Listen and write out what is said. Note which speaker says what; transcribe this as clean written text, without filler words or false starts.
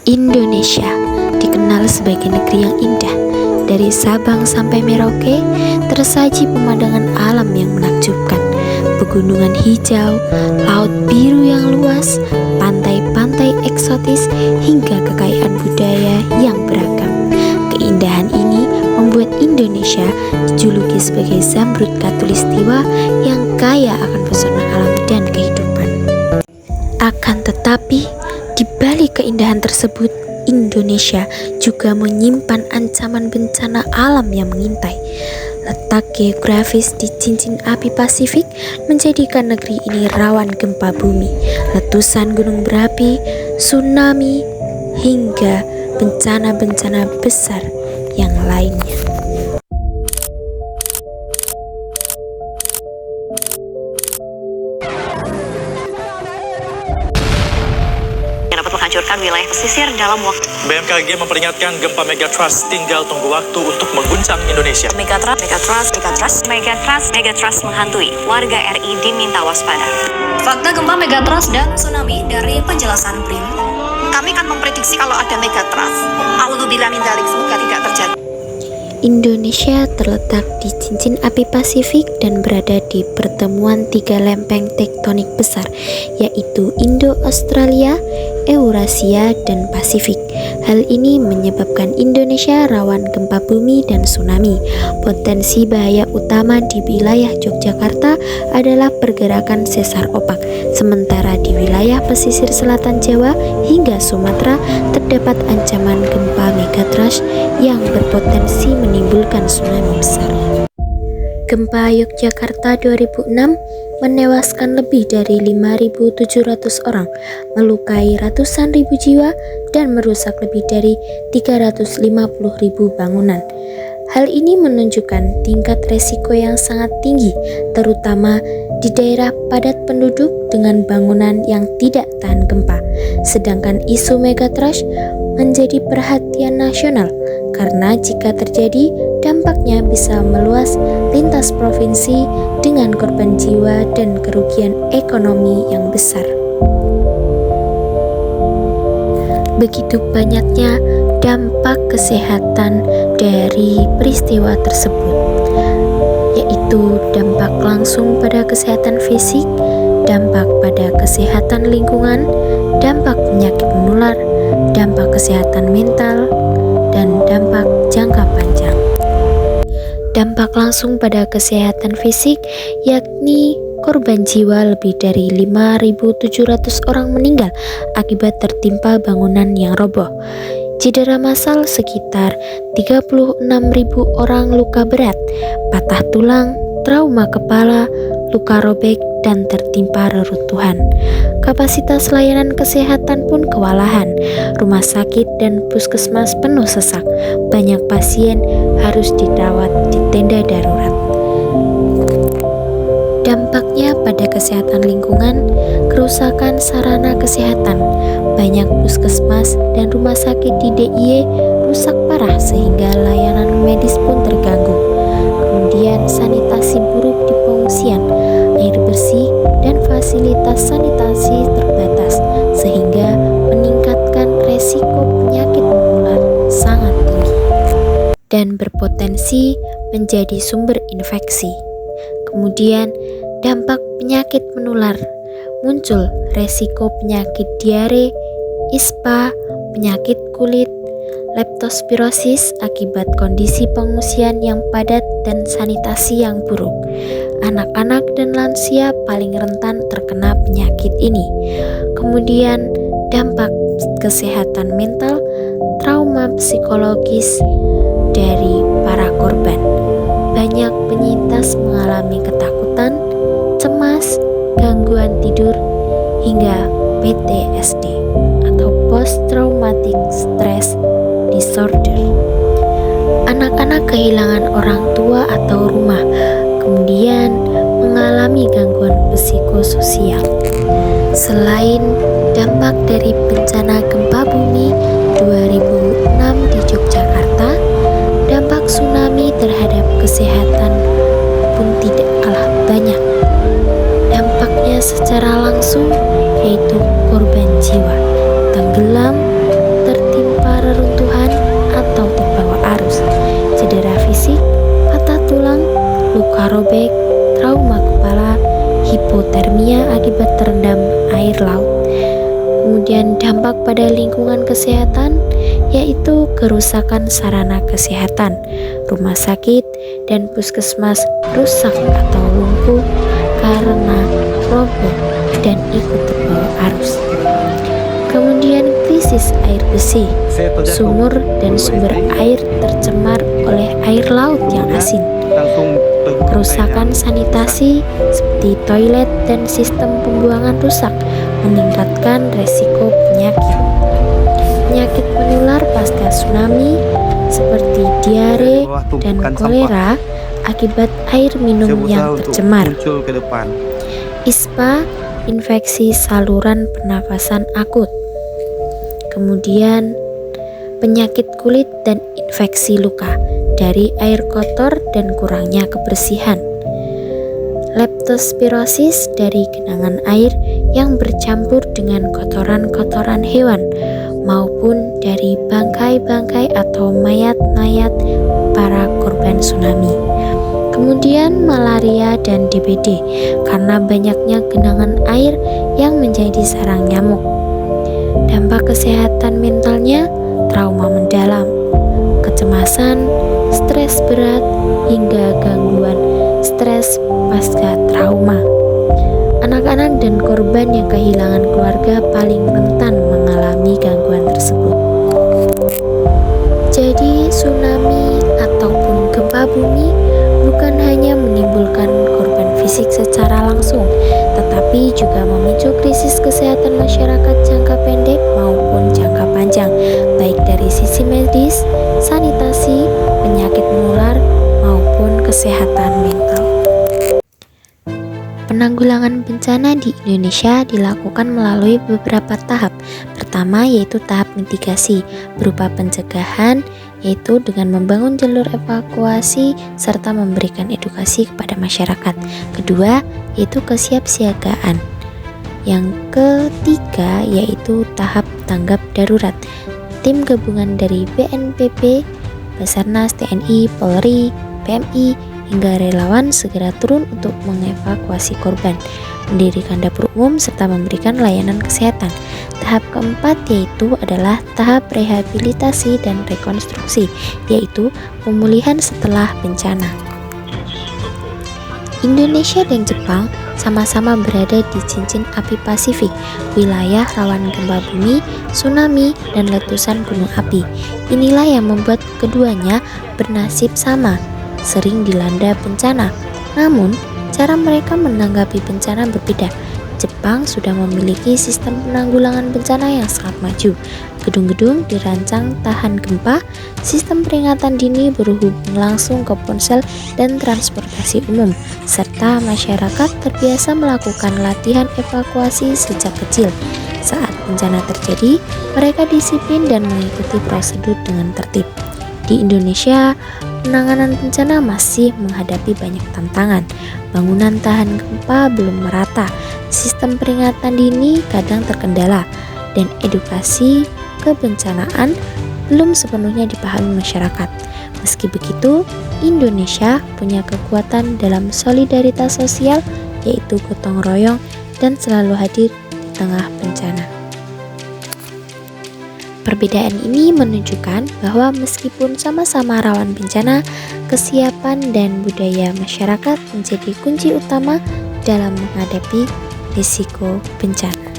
Speaker 1: Indonesia dikenal sebagai negeri yang indah. Dari Sabang sampai Merauke, tersaji pemandangan alam yang menakjubkan. Pegunungan hijau, laut biru yang luas, pantai-pantai eksotis, hingga kekayaan budaya yang beragam. Keindahan ini membuat Indonesia dijuluki sebagai Zamrud Khatulistiwa yang kaya akan pesona alam dan kehidupan. Akan tetapi, di balik keindahan tersebut, Indonesia juga menyimpan ancaman bencana alam yang mengintai. Letak geografis di cincin api Pasifik menjadikan negeri ini rawan gempa bumi, letusan gunung berapi, tsunami, hingga bencana-bencana besar yang lainnya.
Speaker 2: Menghancurkan wilayah pesisir dalam waktu.
Speaker 3: BMKG memperingatkan gempa megatrust tinggal tunggu waktu untuk mengguncang Indonesia.
Speaker 2: Megatrust menghantui. Warga RI diminta waspada. Fakta gempa megatrust dan tsunami dari penjelasan BRIN.
Speaker 4: Kami akan memprediksi kalau ada megatrust. A'udzubillahi min dzalik, semoga tidak terjadi.
Speaker 1: Indonesia terletak di cincin api Pasifik dan berada di pertemuan tiga lempeng tektonik besar, yaitu Indo-Australia, Eurasia, dan Pasifik. Hal ini menyebabkan Indonesia rawan gempa bumi dan tsunami. Potensi bahaya utama di wilayah Yogyakarta adalah pergerakan sesar opak, sementara di wilayah pesisir selatan Jawa hingga Sumatera terdapat ancaman gempa megatrust yang berpotensi menimbulkan tsunami besar. Gempa Yogyakarta 2006 menewaskan lebih dari 5.700 orang, melukai ratusan ribu jiwa, dan merusak lebih dari 350.000 bangunan. Hal ini menunjukkan tingkat resiko yang sangat tinggi, terutama di daerah padat penduduk dengan bangunan yang tidak tahan gempa. Sedangkan isu megatrust menjadi perhatian nasional karena jika terjadi, dampaknya bisa meluas lintas provinsi dengan korban jiwa dan kerugian ekonomi yang besar. Begitu banyaknya dampak kesehatan dari peristiwa tersebut, yaitu dampak langsung pada kesehatan fisik, dampak pada kesehatan lingkungan, dampak penyakit menular, dampak kesehatan mental, dan dampak jangka panjang. Dampak langsung pada kesehatan fisik yakni korban jiwa lebih dari 5.700 orang meninggal akibat tertimpa bangunan yang roboh. Cedera massal sekitar 36.000 orang luka berat, patah tulang, trauma kepala, luka robek, dan tertimpa reruntuhan. Kapasitas layanan kesehatan pun kewalahan. Rumah sakit dan puskesmas penuh sesak. Banyak pasien harus dirawat di tenda darurat. Dampaknya pada kesehatan lingkungan, kerusakan sarana kesehatan. Banyak puskesmas dan rumah sakit di DIY rusak parah sehingga layanan medis pun terganggu. Kemudian sanitasi buruk di pengungsian, air bersih dan fasilitas sanitasi terbatas sehingga meningkatkan resiko penyakit menular sangat tinggi dan berpotensi menjadi sumber infeksi. Kemudian dampak penyakit menular, muncul resiko penyakit diare, ispa, penyakit kulit, leptospirosis akibat kondisi pengungsian yang padat dan sanitasi yang buruk. Anak-anak dan lansia paling rentan terkena penyakit ini. Kemudian dampak kesehatan mental, trauma psikologis dari para korban. Banyak penyintas mengalami ketakutan, cemas, gangguan tidur, hingga PTSD atau Post Traumatic Stress Disorder. Anak-anak kehilangan orang tua atau rumah, kemudian mengalami gangguan psikososial. Selain dampak dari bencana gempa bumi 2006 di Yogyakarta, dampak tsunami terhadap kesehatan pun tidak kalah banyak. Dampaknya secara langsung yaitu korban jiwa, tenggelam, Kemudian dampak pada lingkungan kesehatan yaitu kerusakan sarana kesehatan, rumah sakit dan puskesmas rusak atau lumpuh karena roboh dan ikut terbawa arus. Kemudian krisis air bersih, sumur dan sumber air tercemar oleh air laut yang asin. Kerusakan sanitasi seperti toilet dan sistem pembuangan rusak meningkatkan resiko penyakit. Penyakit menular pasca tsunami seperti diare dan kolera akibat air minum yang tercemar. ISPA, infeksi saluran pernafasan akut. Kemudian penyakit kulit dan infeksi luka dari air kotor dan kurangnya kebersihan. Leptospirosis dari genangan air yang bercampur dengan kotoran-kotoran hewan maupun dari bangkai-bangkai atau mayat-mayat para korban tsunami. Kemudian malaria dan DBD karena banyaknya genangan air yang menjadi sarang nyamuk. Dampak kesehatan mentalnya, trauma mendalam, kecemasan, stres berat, hingga gangguan stres pasca trauma. Anak-anak dan korban yang kehilangan keluarga paling rentan mengalami gangguan tersebut. Jadi tsunami ataupun gempa bumi bukan hanya menimbulkan korban fisik secara langsung, tetapi juga memicu krisis kesehatan masyarakat jangka pendek maupun jangka panjang, baik dari sisi medis, sanitasi, penyakit menular, maupun kesehatan mental. Penanggulangan bencana di Indonesia dilakukan melalui beberapa tahap. Pertama yaitu tahap mitigasi, berupa pencegahan, yaitu dengan membangun jalur evakuasi serta memberikan edukasi kepada masyarakat. Kedua yaitu kesiapsiagaan. Yang ketiga yaitu tahap tanggap darurat. Tim gabungan dari BNPB, Basarnas, TNI, Polri, PMI, hingga relawan segera turun untuk mengevakuasi korban, mendirikan dapur umum, serta memberikan layanan kesehatan. Tahap keempat yaitu adalah tahap rehabilitasi dan rekonstruksi, yaitu pemulihan setelah bencana. Indonesia dan Jepang sama-sama berada di cincin api Pasifik, wilayah rawan gempa bumi, tsunami, dan letusan gunung api. Inilah yang membuat keduanya bernasib sama, sering dilanda bencana. Namun, cara mereka menanggapi bencana berbeda. Jepang sudah memiliki sistem penanggulangan bencana yang sangat maju. Gedung-gedung dirancang tahan gempa, sistem peringatan dini berhubung langsung ke ponsel dan transportasi umum, serta masyarakat terbiasa melakukan latihan evakuasi sejak kecil. Saat bencana terjadi, mereka disiplin dan mengikuti prosedur dengan tertib. Di Indonesia, penanganan bencana masih menghadapi banyak tantangan. Bangunan tahan gempa belum merata, sistem peringatan dini kadang terkendala, dan edukasi kebencanaan belum sepenuhnya dipahami masyarakat. Meski begitu, Indonesia punya kekuatan dalam solidaritas sosial, yaitu gotong royong dan selalu hadir di tengah bencana. Perbedaan ini menunjukkan bahwa meskipun sama-sama rawan bencana, kesiapan dan budaya masyarakat menjadi kunci utama dalam menghadapi risiko bencana.